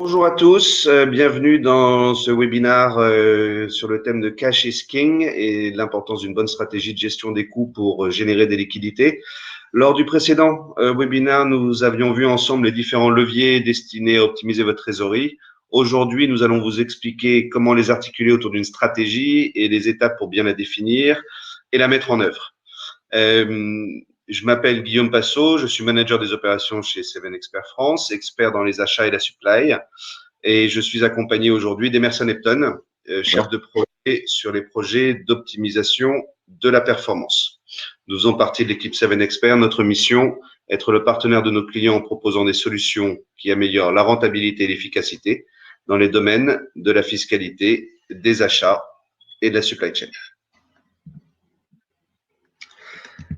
Bonjour à tous, bienvenue dans ce webinaire sur le thème de Cash is King et l'importance d'une bonne stratégie de gestion des coûts pour générer des liquidités. Lors du précédent webinaire, nous avions vu ensemble les différents leviers destinés à optimiser votre trésorerie. Aujourd'hui, nous allons vous expliquer comment les articuler autour d'une stratégie et les étapes pour bien la définir et la mettre en œuvre. Je m'appelle Guillaume Passot, je suis manager des opérations chez Seven Expert France, expert dans les achats et la supply. Et je suis accompagné aujourd'hui d'Emerson Epton, chef de projet sur les projets d'optimisation de la performance. Nous faisons partie de l'équipe Seven Expert. Notre mission, être le partenaire de nos clients en proposant des solutions qui améliorent la rentabilité et l'efficacité dans les domaines de la fiscalité, des achats et de la supply chain.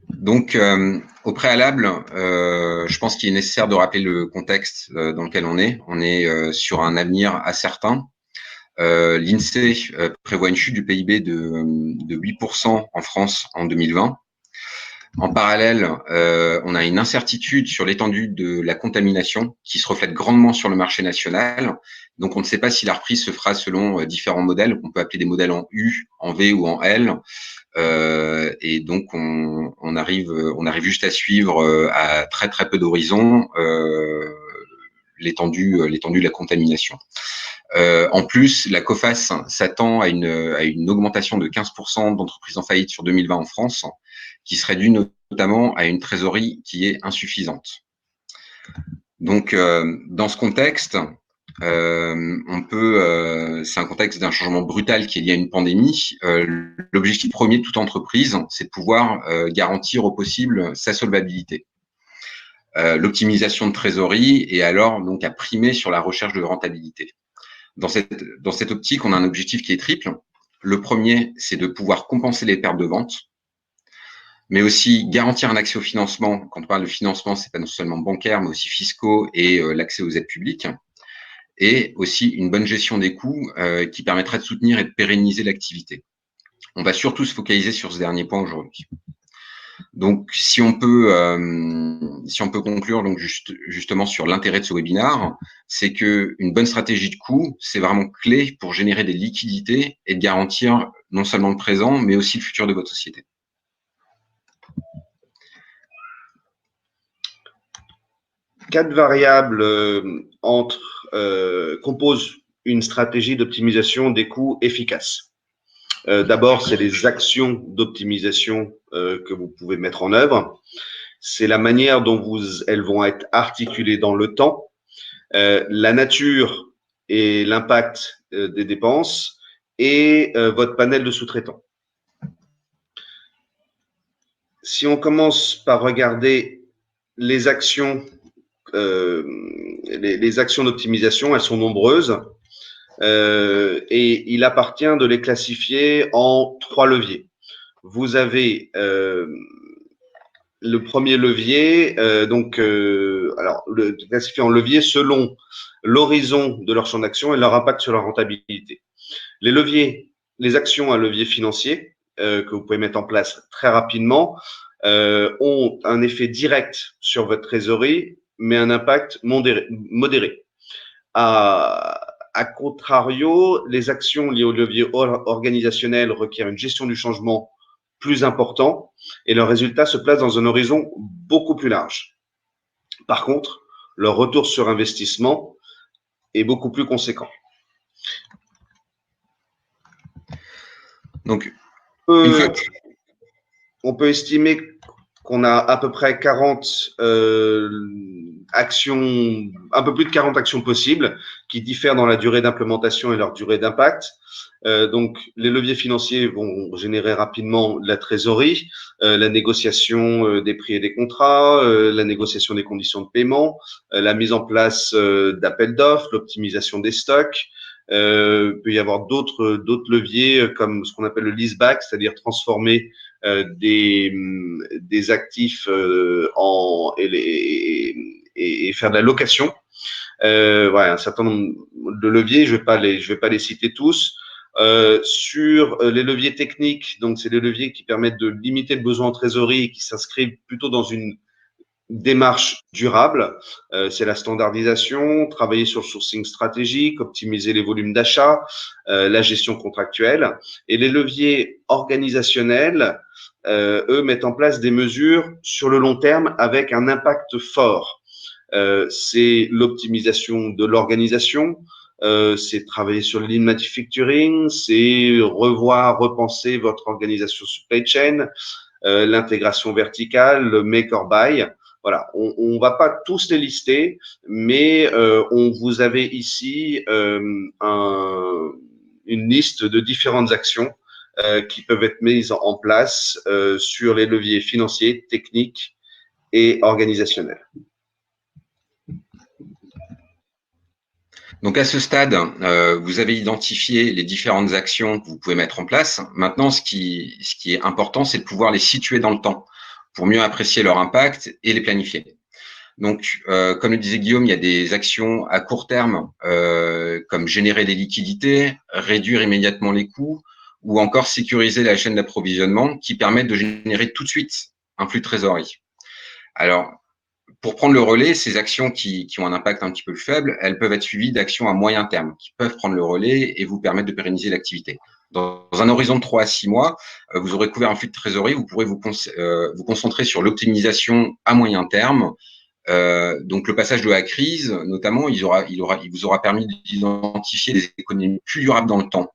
Donc, au préalable, je pense qu'il est nécessaire de rappeler le contexte dans lequel on est. On est sur un avenir incertain. L'INSEE prévoit une chute du PIB de 8% en France en 2020. En parallèle, on a une incertitude sur l'étendue de la contamination qui se reflète grandement sur le marché national. Donc, on ne sait pas si la reprise se fera selon différents modèles. On peut appeler des modèles en U, en V ou en L. Et donc, on arrive juste à suivre à très très peu d'horizons l'étendue de la contamination. En plus, la COFAS s'attend à une augmentation de 15% d'entreprises en faillite sur 2020 en France, qui serait due notamment à une trésorerie qui est insuffisante. Donc, dans ce contexte, c'est un contexte d'un changement brutal qui est lié à une pandémie. L'objectif premier de toute entreprise, c'est de pouvoir garantir au possible sa solvabilité. L'optimisation de trésorerie est alors donc à primer sur la recherche de rentabilité. Dans cette optique, on a un objectif qui est triple. Le premier, c'est de pouvoir compenser les pertes de vente, mais aussi garantir un accès au financement. Quand on parle de financement, c'est pas non seulement bancaire, mais aussi fiscaux et l'accès aux aides publiques. Et aussi une bonne gestion des coûts qui permettrait de soutenir et de pérenniser l'activité. On va surtout se focaliser sur ce dernier point aujourd'hui. Donc, si on peut conclure donc justement sur l'intérêt de ce webinaire, c'est que une bonne stratégie de coût, c'est vraiment clé pour générer des liquidités et de garantir non seulement le présent, mais aussi le futur de votre société. Quatre variables composent une stratégie d'optimisation des coûts efficace. D'abord, c'est les actions d'optimisation que vous pouvez mettre en œuvre. C'est la manière dont elles vont être articulées dans le temps, la nature et l'impact des dépenses et votre panel de sous-traitants. Si on commence par regarder les actions d'optimisation, elles sont nombreuses et il appartient de les classifier en trois leviers. Vous avez le premier levier, classifié en levier selon l'horizon de leur champ d'action et leur impact sur la rentabilité. Les actions à levier financier que vous pouvez mettre en place très rapidement ont un effet direct sur votre trésorerie, mais un impact modéré. À contrario, les actions liées au levier organisationnel requièrent une gestion du changement plus important et leurs résultats se placent dans un horizon beaucoup plus large. Par contre, leur retour sur investissement est beaucoup plus conséquent. Donc, on peut estimer qu'on a à peu près 40 actions, un peu plus de 40 actions possibles qui diffèrent dans la durée d'implémentation et leur durée d'impact. Donc, les leviers financiers vont générer rapidement la trésorerie, la négociation des prix et des contrats, la négociation des conditions de paiement, la mise en place d'appels d'offres, l'optimisation des stocks. Il peut y avoir d'autres leviers comme ce qu'on appelle le leaseback, c'est-à-dire transformer des actifs et faire de la location. Un certain nombre de leviers, je vais pas les citer tous. Sur les leviers techniques, donc c'est les leviers qui permettent de limiter le besoin en trésorerie et qui s'inscrivent plutôt dans une démarche durable, c'est la standardisation, travailler sur le sourcing stratégique, optimiser les volumes d'achat, la gestion contractuelle. Et les leviers organisationnels, eux, mettent en place des mesures sur le long terme avec un impact fort. C'est l'optimisation de l'organisation, c'est travailler sur le lean manufacturing, c'est revoir, repenser votre organisation supply chain, l'intégration verticale, le make or buy. Voilà, on ne va pas tous les lister, mais vous avez ici une liste de différentes actions qui peuvent être mises en place sur les leviers financiers, techniques et organisationnels. Donc à ce stade, vous avez identifié les différentes actions que vous pouvez mettre en place. Maintenant, ce qui est important, c'est de pouvoir les situer dans le temps pour mieux apprécier leur impact et les planifier. Donc, comme le disait Guillaume, il y a des actions à court terme, comme générer des liquidités, réduire immédiatement les coûts, ou encore sécuriser la chaîne d'approvisionnement qui permettent de générer tout de suite un flux de trésorerie. Alors, pour prendre le relais, ces actions qui ont un impact un petit peu faible, elles peuvent être suivies d'actions à moyen terme qui peuvent prendre le relais et vous permettre de pérenniser l'activité. Dans un horizon de 3 à 6 mois, vous aurez couvert un flux de trésorerie, vous pourrez vous concentrer sur l'optimisation à moyen terme. Donc le passage de la crise, notamment, il vous aura permis d'identifier des économies plus durables dans le temps,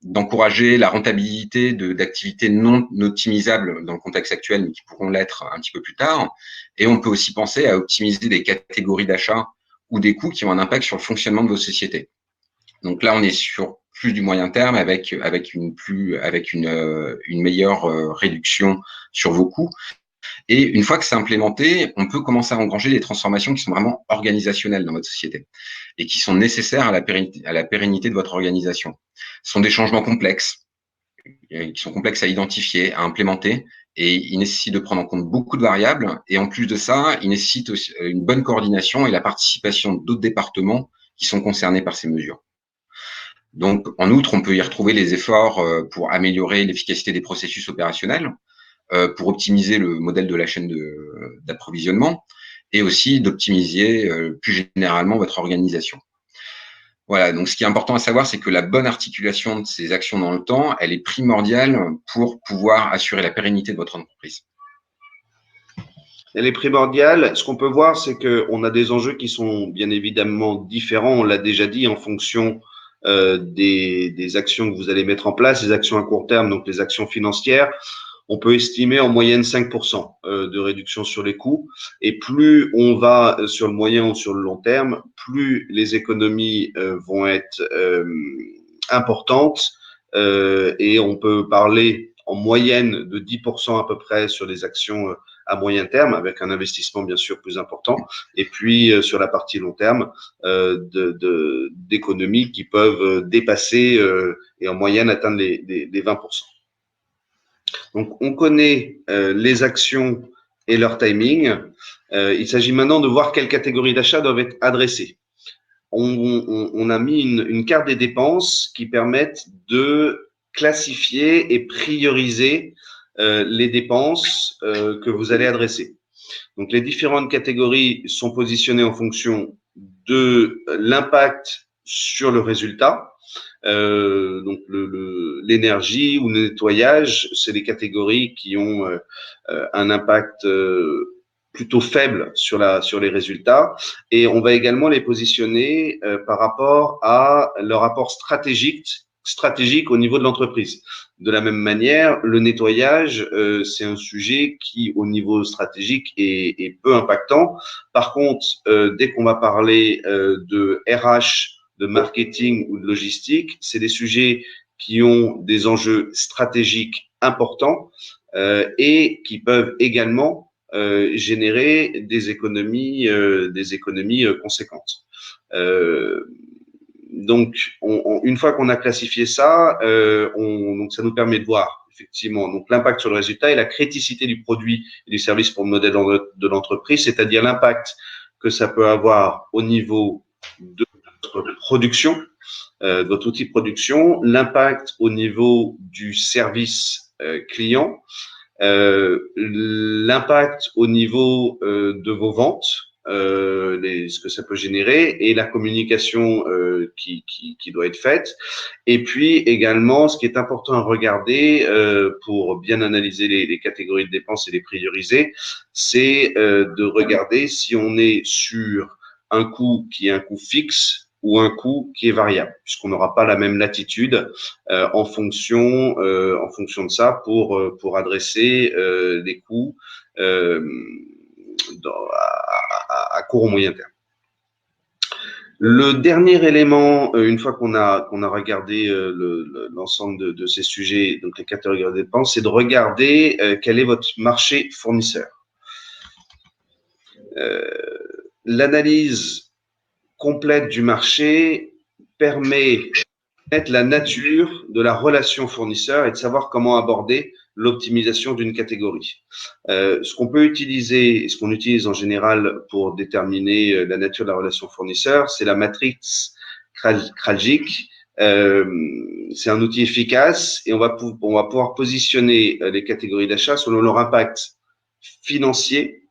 d'encourager la rentabilité d'activités non optimisables dans le contexte actuel, mais qui pourront l'être un petit peu plus tard. Et on peut aussi penser à optimiser des catégories d'achat ou des coûts qui ont un impact sur le fonctionnement de vos sociétés. Donc là, on est sur plus du moyen terme avec une meilleure réduction sur vos coûts. Et une fois que c'est implémenté, on peut commencer à engranger des transformations qui sont vraiment organisationnelles dans votre société et qui sont nécessaires à la pérennité de votre organisation. Ce sont des changements complexes, qui sont complexes à identifier, à implémenter, et ils nécessitent de prendre en compte beaucoup de variables. Et en plus de ça, ils nécessitent aussi une bonne coordination et la participation d'autres départements qui sont concernés par ces mesures. Donc, en outre, on peut y retrouver les efforts pour améliorer l'efficacité des processus opérationnels, pour optimiser le modèle de la chaîne d'approvisionnement et aussi d'optimiser plus généralement votre organisation. Voilà, donc ce qui est important à savoir, c'est que la bonne articulation de ces actions dans le temps, elle est primordiale pour pouvoir assurer la pérennité de votre entreprise. Elle est primordiale. Ce qu'on peut voir, c'est qu'on a des enjeux qui sont bien évidemment différents, on l'a déjà dit, en fonction des actions que vous allez mettre en place, les actions à court terme, donc les actions financières. On peut estimer en moyenne 5% de réduction sur les coûts. Et plus on va sur le moyen ou sur le long terme, plus les économies vont être importantes. Et on peut parler en moyenne de 10% à peu près sur les actions à moyen terme, avec un investissement bien sûr plus important. Et puis sur la partie long terme, d'économies qui peuvent dépasser et en moyenne atteindre les 20%. Donc, on connaît les actions et leur timing. Il s'agit maintenant de voir quelles catégories d'achat doivent être adressées. On a mis une carte des dépenses qui permettent de classifier et prioriser les dépenses que vous allez adresser. Donc, les différentes catégories sont positionnées en fonction de l'impact sur le résultat. Donc l'énergie ou le nettoyage, c'est les catégories qui ont un impact plutôt faible sur les résultats, et on va également les positionner par rapport à leur rapport stratégique au niveau de l'entreprise. De la même manière, le nettoyage, c'est un sujet qui, au niveau stratégique, est peu impactant. Par contre, dès qu'on va parler de RH, de marketing ou de logistique, c'est des sujets qui ont des enjeux stratégiques importants et qui peuvent également générer des économies conséquentes. Donc, une fois qu'on a classifié ça, donc ça nous permet de voir effectivement donc l'impact sur le résultat et la criticité du produit et du service pour le modèle de l'entreprise, c'est-à-dire l'impact que ça peut avoir au niveau de votre production, de votre outil de production, l'impact au niveau du service client, l'impact au niveau de vos ventes, ce que ça peut générer, et la communication qui doit être faite. Et puis également, ce qui est important à regarder pour bien analyser les catégories de dépenses et les prioriser, c'est de regarder si on est sur un coût qui est un coût fixe ou un coût qui est variable, puisqu'on n'aura pas la même latitude en fonction de ça pour adresser les coûts à court ou moyen terme. Le dernier élément, une fois qu'on a regardé l'ensemble de ces sujets, donc les catégories de dépenses, c'est de regarder quel est votre marché fournisseur. L'analyse complète du marché permet de connaître la nature de la relation fournisseur et de savoir comment aborder l'optimisation d'une catégorie. Ce qu'on peut utiliser, et ce qu'on utilise en général pour déterminer la nature de la relation fournisseur, c'est la matrice Krajcik. C'est un outil efficace et on va pouvoir positionner les catégories d'achat selon leur impact financier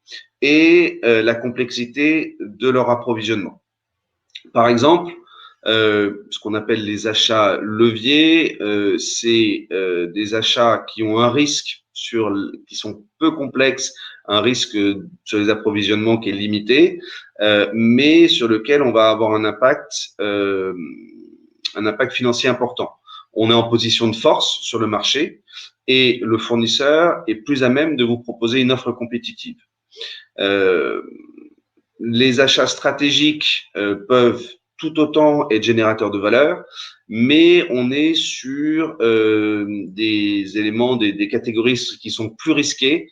et la complexité de leur approvisionnement. Par exemple, ce qu'on appelle les achats leviers, c'est des achats qui ont un risque qui sont peu complexes, un risque sur les approvisionnements qui est limité, mais sur lequel on va avoir un impact financier important. On est en position de force sur le marché et le fournisseur est plus à même de vous proposer une offre compétitive. Les achats stratégiques peuvent tout autant être générateurs de valeur, mais on est sur des éléments, des catégories qui sont plus risquées,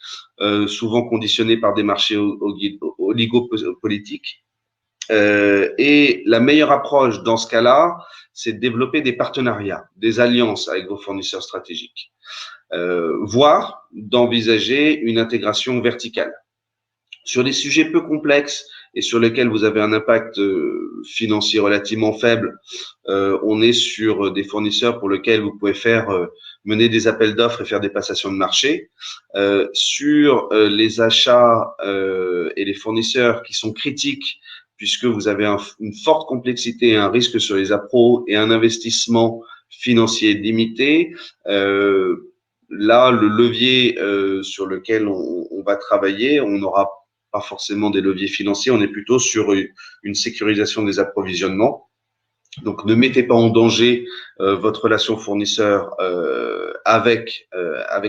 souvent conditionnées par des marchés oligopolitiques. Et la meilleure approche dans ce cas-là, c'est de développer des partenariats, des alliances avec vos fournisseurs stratégiques, voire d'envisager une intégration verticale. Sur des sujets peu complexes et sur lesquels vous avez un impact financier relativement faible, on est sur des fournisseurs pour lesquels vous pouvez mener des appels d'offres et faire des passations de marché. Sur les achats et les fournisseurs qui sont critiques, puisque vous avez une forte complexité, un risque sur les appros et un investissement financier limité, là, le levier sur lequel on va travailler, on n'aura pas forcément des leviers financiers, on est plutôt sur une sécurisation des approvisionnements. Donc, ne mettez pas en danger votre relation fournisseur avec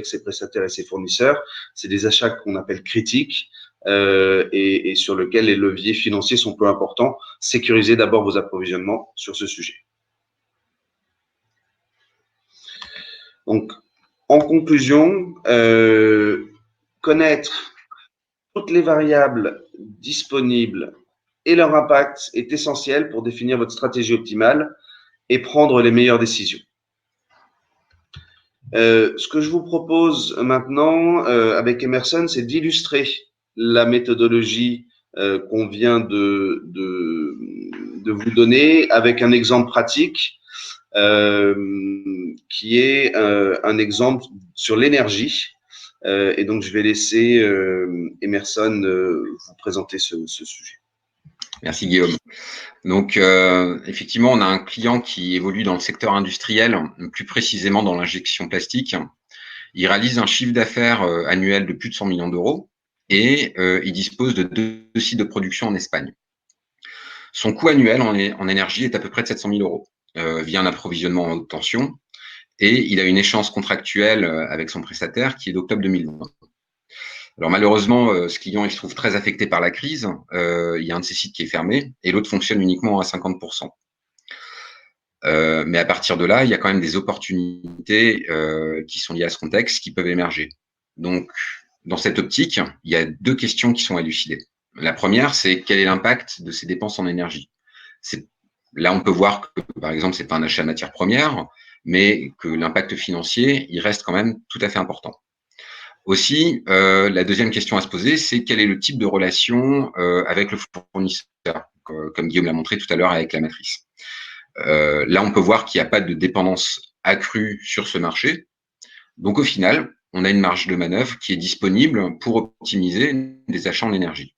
ses prestataires et ses fournisseurs. C'est des achats qu'on appelle critiques et sur lesquels les leviers financiers sont peu importants. Sécurisez d'abord vos approvisionnements sur ce sujet. Donc, en conclusion, connaître toutes les variables disponibles et leur impact est essentiel pour définir votre stratégie optimale et prendre les meilleures décisions. Ce que je vous propose maintenant avec Emerson, c'est d'illustrer la méthodologie qu'on vient de vous donner avec un exemple pratique qui est un exemple sur l'énergie. Et donc, je vais laisser Emerson vous présenter ce sujet. Merci Guillaume. Donc, effectivement, on a un client qui évolue dans le secteur industriel, plus précisément dans l'injection plastique. Il réalise un chiffre d'affaires annuel de plus de 100 millions d'euros et il dispose de 2 sites de production en Espagne. Son coût annuel en énergie est à peu près de 700 000 euros via un approvisionnement en haute tension et il a une échéance contractuelle avec son prestataire qui est d'octobre 2020. Alors malheureusement, ce client il se trouve très affecté par la crise. Il y a un de ses sites qui est fermé et l'autre fonctionne uniquement à 50%. Mais à partir de là, il y a quand même des opportunités qui sont liées à ce contexte qui peuvent émerger. Donc, dans cette optique, il y a 2 questions qui sont élucidées. La première, c'est quel est l'impact de ces dépenses en énergie. Là, on peut voir que, par exemple, c'est pas un achat de matières premières, mais que l'impact financier, il reste quand même tout à fait important. Aussi, la deuxième question à se poser, c'est quel est le type de relation avec le fournisseur, comme Guillaume l'a montré tout à l'heure avec la matrice. Là, on peut voir qu'il n'y a pas de dépendance accrue sur ce marché. Donc, au final, on a une marge de manœuvre qui est disponible pour optimiser des achats en énergie.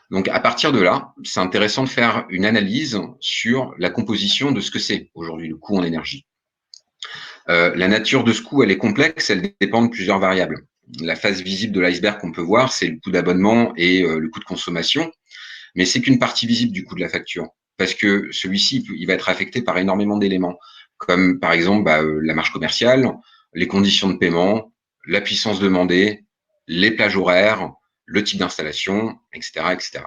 Donc, à partir de là, c'est intéressant de faire une analyse sur la composition de ce que c'est aujourd'hui le coût en énergie. La nature de ce coût, elle est complexe, elle dépend de plusieurs variables. La face visible de l'iceberg qu'on peut voir, c'est le coût d'abonnement et le coût de consommation, mais c'est qu'une partie visible du coût de la facture, parce que celui-ci, il va être affecté par énormément d'éléments, comme par exemple la marge commerciale, les conditions de paiement, la puissance demandée, les plages horaires, le type d'installation, etc., etc.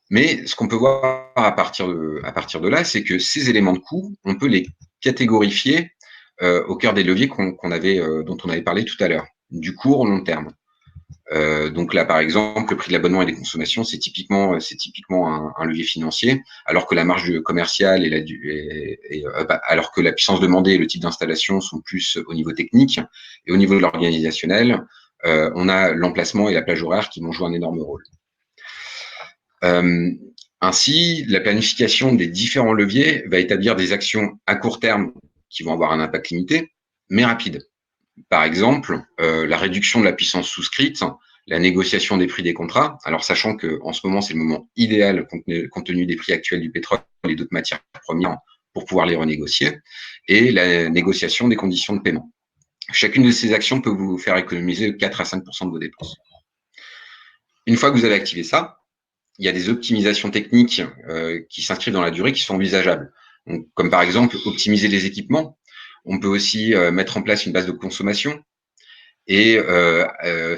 Mais ce qu'on peut voir à partir de là, c'est que ces éléments de coût, on peut les catégorifier au cœur des leviers dont on avait parlé tout à l'heure, du court au long terme. Donc là, par exemple, le prix de l'abonnement et des consommations, c'est typiquement un levier financier, alors que la marge commerciale alors que la puissance demandée et le type d'installation sont plus au niveau technique, et au niveau de l'organisationnel, on a l'emplacement et la plage horaire qui vont jouer un énorme rôle. Ainsi, la planification des différents leviers va établir des actions à court terme qui vont avoir un impact limité, mais rapide. Par exemple, la réduction de la puissance souscrite, la négociation des prix des contrats, alors sachant qu'en ce moment, c'est le moment idéal compte tenu des prix actuels du pétrole et d'autres matières premières pour pouvoir les renégocier, et la négociation des conditions de paiement. Chacune de ces actions peut vous faire économiser 4 à 5% de vos dépenses. Une fois que vous avez activé ça, il y a des optimisations techniques qui s'inscrivent dans la durée qui sont envisageables. Donc, comme par exemple optimiser les équipements. On peut aussi mettre en place une base de consommation et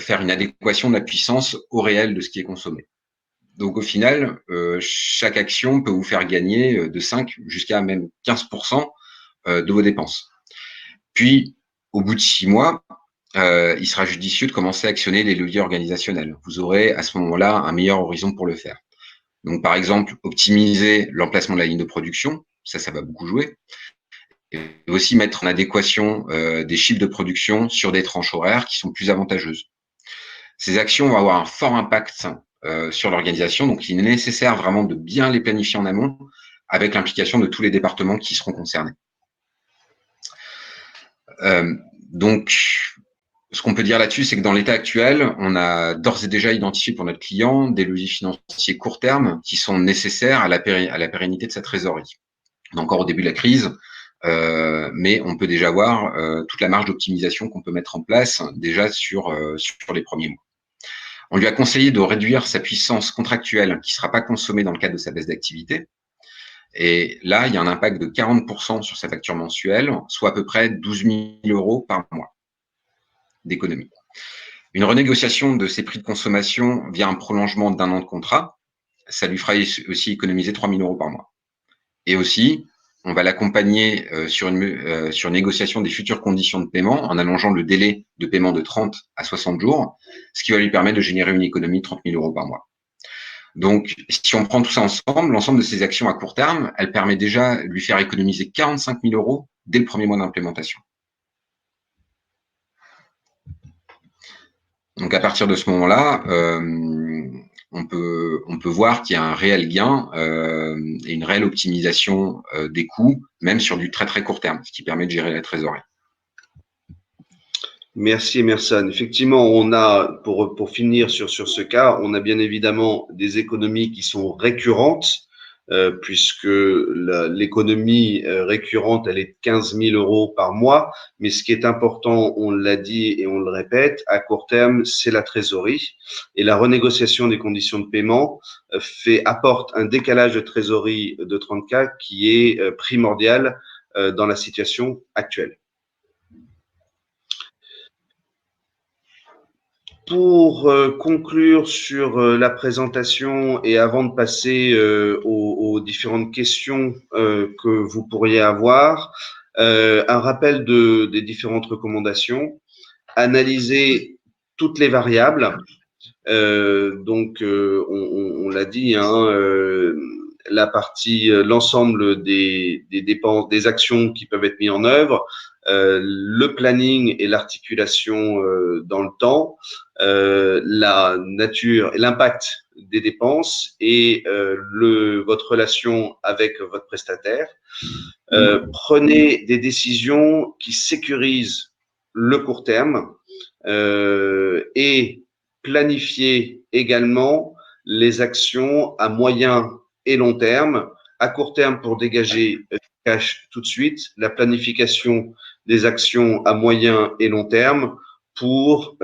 faire une adéquation de la puissance au réel de ce qui est consommé. Donc au final, chaque action peut vous faire gagner de 5 jusqu'à même 15% de vos dépenses. Puis, au bout de 6 mois, il sera judicieux de commencer à actionner les leviers organisationnels. Vous aurez à ce moment-là un meilleur horizon pour le faire. Donc, par exemple, optimiser l'emplacement de la ligne de production, ça va beaucoup jouer. Et aussi mettre en adéquation des chiffres de production sur des tranches horaires qui sont plus avantageuses. Ces actions vont avoir un fort impact sur l'organisation, donc il est nécessaire vraiment de bien les planifier en amont avec l'implication de tous les départements qui seront concernés. Donc, ce qu'on peut dire là-dessus, c'est que dans l'état actuel, on a d'ores et déjà identifié pour notre client des leviers financiers court terme qui sont nécessaires à la pérennité de sa trésorerie. On est encore au début de la crise, mais on peut déjà voir toute la marge d'optimisation qu'on peut mettre en place déjà sur les premiers mois. On lui a conseillé de réduire sa puissance contractuelle qui ne sera pas consommée dans le cadre de sa baisse d'activité. Et là, il y a un impact de 40% sur sa facture mensuelle, soit à peu près 12 000 € par mois d'économie. Une renégociation de ses prix de consommation via un prolongement d'1 an de contrat, ça lui fera aussi économiser 3 000 € par mois. Et aussi, on va l'accompagner sur une négociation des futures conditions de paiement en allongeant le délai de paiement de 30 à 60 jours, ce qui va lui permettre de générer une économie de 30 000 € par mois. Donc, si on prend tout ça ensemble, l'ensemble de ces actions à court terme, elle permet déjà de lui faire économiser 45 000 € dès le premier mois d'implémentation. Donc, à partir de ce moment-là, on peut voir qu'il y a un réel gain et une réelle optimisation des coûts, même sur du très très court terme, ce qui permet de gérer la trésorerie. Merci Emerson. Effectivement, on a, pour finir sur ce cas, on a bien évidemment des économies qui sont récurrentes, puisque l'économie récurrente, elle est de 15 000 € par mois. Mais ce qui est important, on l'a dit et on le répète, à court terme, c'est la trésorerie. Et la renégociation des conditions de paiement apporte un décalage de trésorerie de 30K qui est primordial dans la situation actuelle. Pour conclure sur la présentation et avant de passer aux différentes questions que vous pourriez avoir, un rappel des différentes recommandations. Analyser toutes les variables. Donc, on l'a dit, hein, l'ensemble des dépenses, des actions qui peuvent être mises en œuvre, le planning et l'articulation dans le temps, la nature et l'impact des dépenses et votre relation avec votre prestataire. Prenez des décisions qui sécurisent le court terme et planifier également les actions à moyen et long terme. À court terme pour dégager du cash tout de suite, la planification des actions à moyen et long terme pour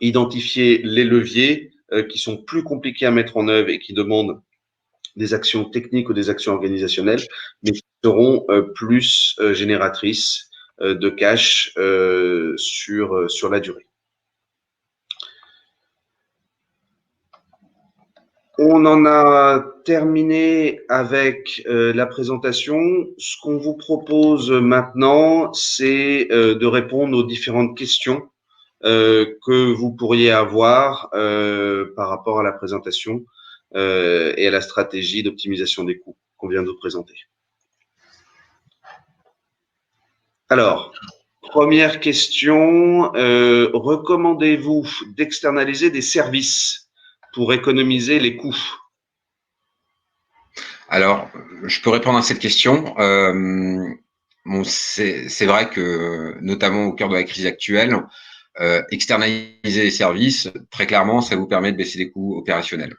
identifier les leviers qui sont plus compliqués à mettre en œuvre et qui demandent des actions techniques ou des actions organisationnelles, mais qui seront plus génératrices de cash sur la durée. On en a terminé avec la présentation. Ce qu'on vous propose maintenant, c'est de répondre aux différentes questions que vous pourriez avoir par rapport à la présentation et à la stratégie d'optimisation des coûts qu'on vient de vous présenter. Alors, première question, recommandez-vous d'externaliser des services pour économiser les coûts? Alors, je peux répondre à cette question. Bon, c'est vrai que, notamment au cœur de la crise actuelle, externaliser les services, très clairement, ça vous permet de baisser les coûts opérationnels.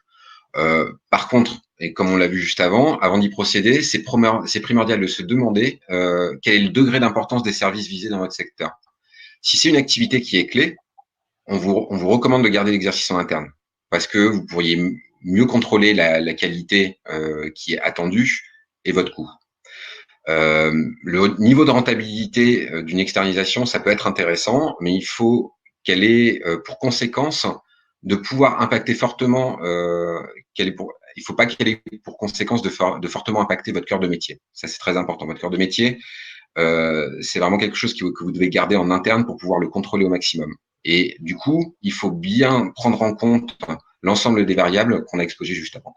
Par contre, et comme on l'a vu juste avant d'y procéder, c'est primordial de se demander quel est le degré d'importance des services visés dans votre secteur. Si c'est une activité qui est clé, on vous recommande de garder l'exercice en interne parce que vous pourriez mieux contrôler la qualité qui est attendue et votre coût. Le niveau de rentabilité d'une externalisation, ça peut être intéressant, mais il faut qu'elle ait pour conséquence de pouvoir impacter fortement, il ne faut pas qu'elle ait pour conséquence de fortement impacter votre cœur de métier. Ça, c'est très important. Votre cœur de métier, c'est vraiment quelque chose que vous devez garder en interne pour pouvoir le contrôler au maximum. Et du coup, il faut bien prendre en compte l'ensemble des variables qu'on a exposées juste avant.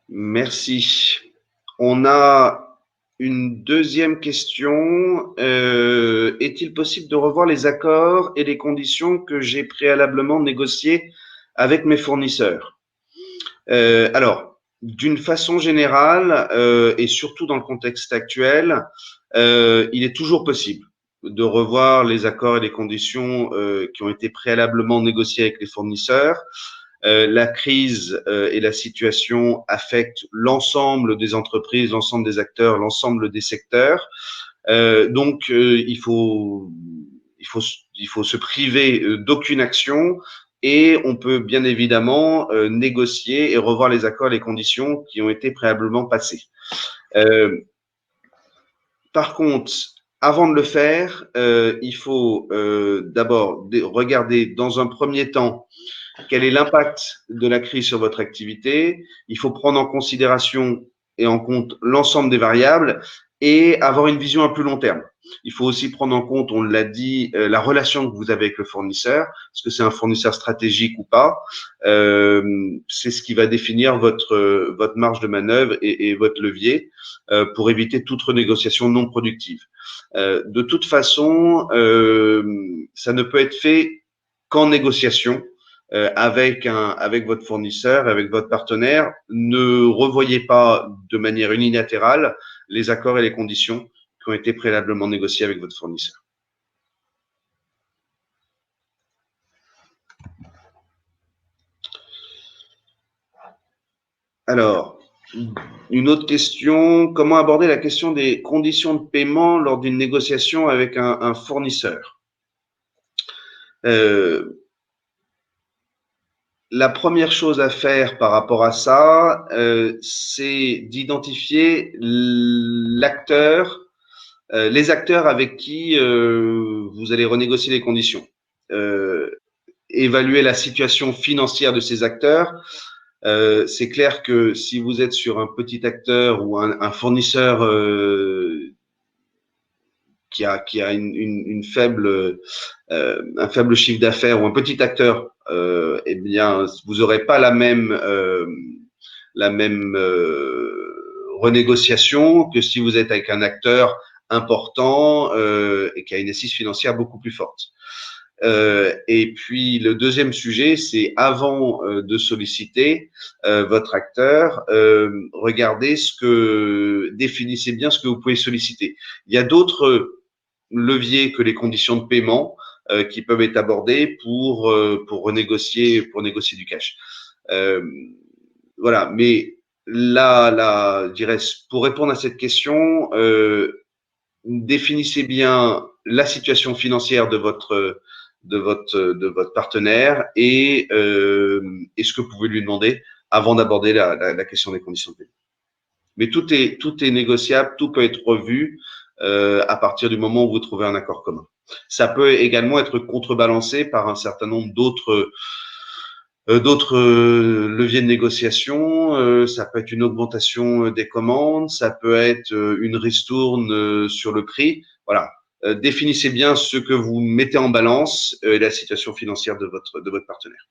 Merci. On a une deuxième question. Est-il possible de revoir les accords et les conditions que j'ai préalablement négociés avec mes fournisseurs? Alors, d'une façon générale, et surtout dans le contexte actuel, il est toujours possible de revoir les accords et les conditions qui ont été préalablement négociés avec les fournisseurs. La crise et la situation affectent l'ensemble des entreprises, l'ensemble des acteurs, l'ensemble des secteurs. Donc, il faut se priver d'aucune action et on peut bien évidemment négocier et revoir les accords et les conditions qui ont été préalablement passés. Par contre, avant de le faire, il faut d'abord regarder dans un premier temps quel est l'impact de la crise sur votre activité. Il faut prendre en considération et en compte l'ensemble des variables et avoir une vision à plus long terme. Il faut aussi prendre en compte, on l'a dit, la relation que vous avez avec le fournisseur. Est-ce que c'est un fournisseur stratégique ou pas? C'est ce qui va définir votre marge de manœuvre et votre levier pour éviter toute renégociation non productive. De toute façon, ça ne peut être fait qu'en négociation avec votre fournisseur, avec votre partenaire. Ne revoyez pas de manière unilatérale les accords et les conditions qui ont été préalablement négociés avec votre fournisseur. Alors, une autre question, comment aborder la question des conditions de paiement lors d'une négociation avec un fournisseur? La première chose à faire par rapport à ça, c'est d'identifier l'acteur, les acteurs avec qui vous allez renégocier les conditions. Évaluer la situation financière de ces acteurs. C'est clair que si vous êtes sur un petit acteur ou un fournisseur qui a un faible chiffre d'affaires ou un petit acteur, eh bien, vous n'aurez pas la même renégociation que si vous êtes avec un acteur important et qui a une assise financière beaucoup plus forte. Et puis le deuxième sujet, c'est avant de solliciter votre acteur, définissez bien ce que vous pouvez solliciter. Il y a d'autres leviers que les conditions de paiement qui peuvent être abordés pour négocier du cash. Voilà, mais là, je dirais, pour répondre à cette question, définissez bien la situation financière de votre partenaire et ce que vous pouvez lui demander avant d'aborder la question des conditions de paiement. Mais tout est négociable, tout peut être revu à partir du moment où vous trouvez un accord commun. Ça peut également être contrebalancé par un certain nombre d'autres leviers de négociation. Ça peut être une augmentation des commandes, ça peut être une ristourne sur le prix. Voilà. Définissez bien ce que vous mettez en balance et la situation financière de votre partenaire.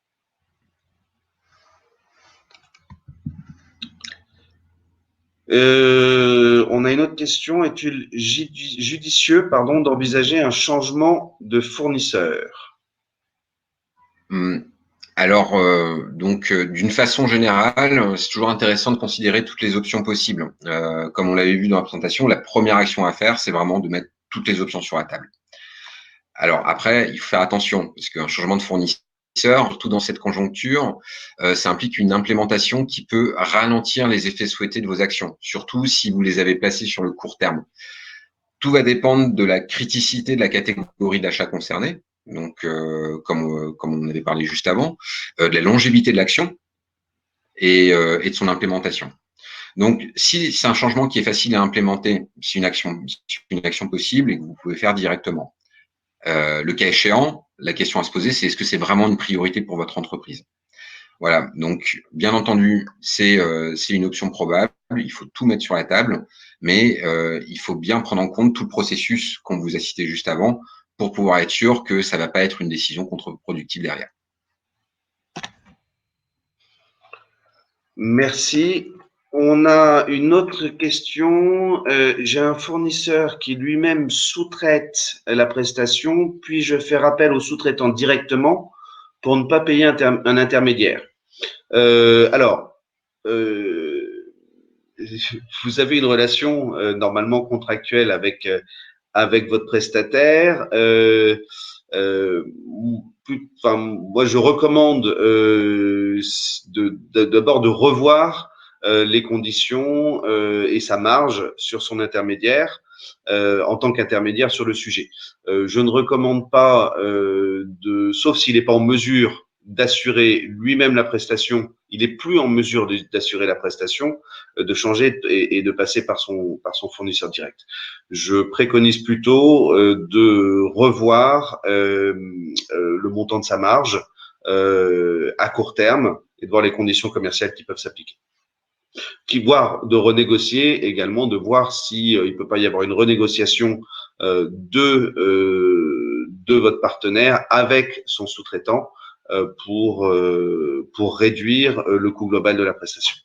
On a une autre question. Est-il judicieux, d'envisager un changement de fournisseur? Alors, d'une façon générale, c'est toujours intéressant de considérer toutes les options possibles. Comme on l'avait vu dans la présentation, la première action à faire, c'est vraiment de mettre toutes les options sur la table. Alors après, il faut faire attention, parce qu'un changement de fournisseur, surtout dans cette conjoncture, ça implique une implémentation qui peut ralentir les effets souhaités de vos actions, surtout si vous les avez placées sur le court terme. Tout va dépendre de la criticité de la catégorie d'achat concernée, donc comme on avait parlé juste avant, de la longévité de l'action et de son implémentation. Donc, si c'est un changement qui est facile à implémenter, c'est une action possible et que vous pouvez faire directement. Le cas échéant, la question à se poser, c'est est-ce que c'est vraiment une priorité pour votre entreprise? Voilà, donc bien entendu, c'est une option probable, il faut tout mettre sur la table, mais il faut bien prendre en compte tout le processus qu'on vous a cité juste avant pour pouvoir être sûr que ça ne va pas être une décision contre-productive derrière. Merci. On a une autre question. J'ai un fournisseur qui lui-même sous-traite la prestation. Puis-je faire appel au sous-traitant directement pour ne pas payer un intermédiaire? Alors, vous avez une relation normalement contractuelle avec votre prestataire. Moi, je recommande d'abord de revoir les conditions et sa marge sur son intermédiaire en tant qu'intermédiaire sur le sujet. Je ne recommande pas, sauf s'il n'est pas en mesure d'assurer lui-même la prestation, il n'est plus en mesure d'assurer la prestation, de changer et de passer par son fournisseur direct. Je préconise plutôt de revoir le montant de sa marge à court terme et de voir les conditions commerciales qui peuvent s'appliquer. Voire de renégocier également, de voir si il ne peut pas y avoir une renégociation de votre partenaire avec son sous-traitant pour réduire le coût global de la prestation.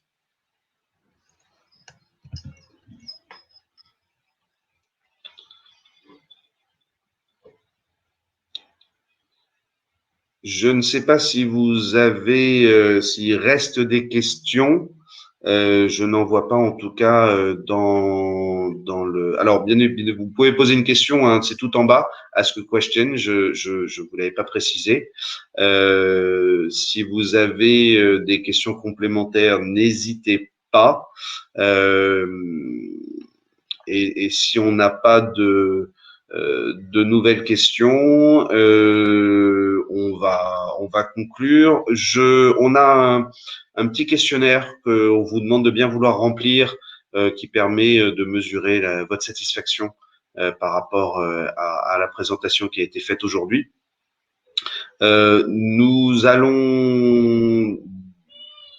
Je ne sais pas si vous avez, s'il reste des questions. Je n'en vois pas en tout cas dans le. Alors bien vous pouvez poser une question, hein, c'est tout en bas. Ask a question. Je vous l'avais pas précisé. Si vous avez des questions complémentaires, n'hésitez pas. Et si on n'a pas de nouvelles questions, on va conclure. On a un petit questionnaire qu'on vous demande de bien vouloir remplir, qui permet de mesurer votre satisfaction par rapport à la présentation qui a été faite aujourd'hui. Nous allons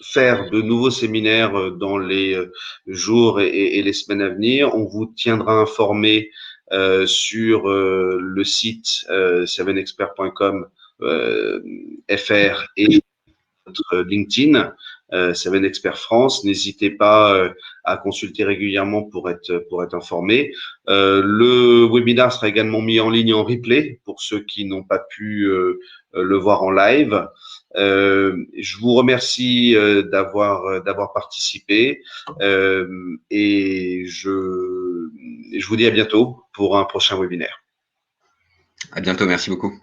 faire de nouveaux séminaires dans les jours et les semaines à venir. On vous tiendra informé sur le site 7expert.com fr et notre LinkedIn, Seven Expert France. N'hésitez pas à consulter régulièrement pour être informé. Le webinaire sera également mis en ligne en replay pour ceux qui n'ont pas pu le voir en live. Je vous remercie d'avoir participé et je vous dis à bientôt pour un prochain webinaire. À bientôt, merci beaucoup.